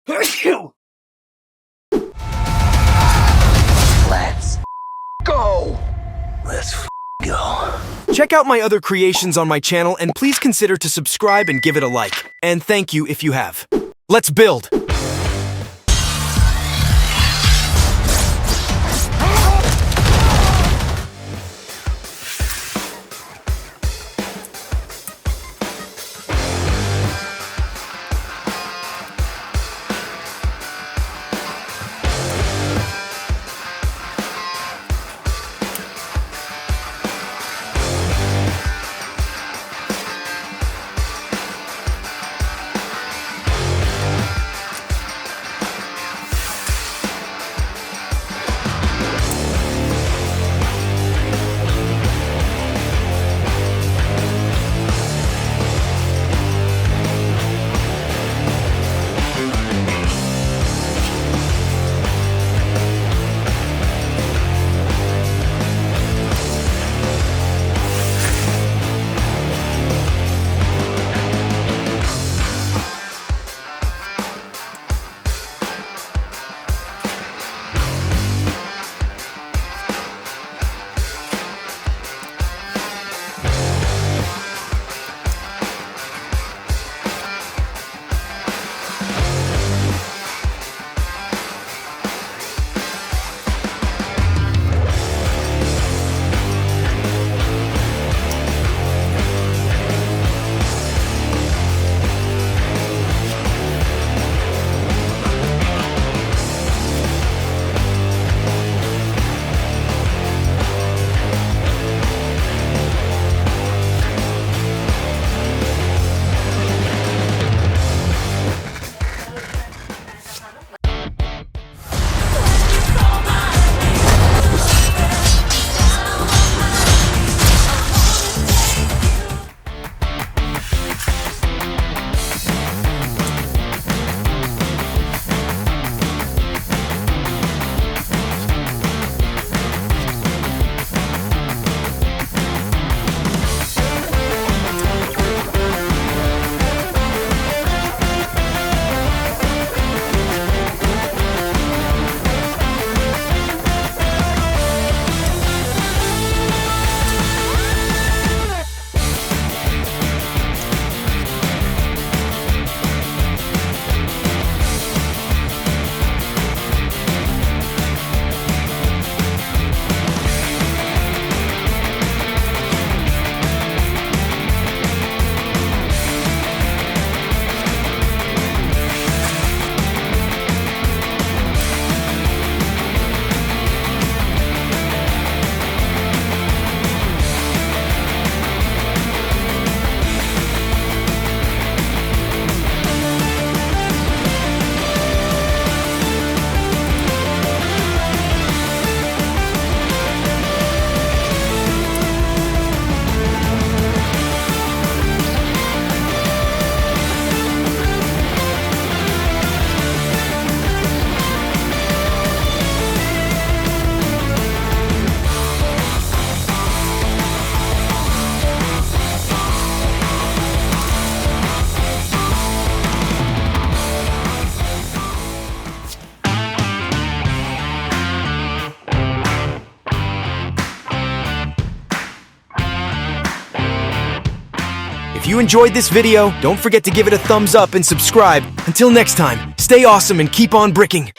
Let's go! Let's go. Check out my other creations on my channel and please consider to subscribe and give it a like. And thank you if you have. Let's build! If you enjoyed this video, don't forget to give it a thumbs up and subscribe. Until next time, stay awesome and keep on bricking.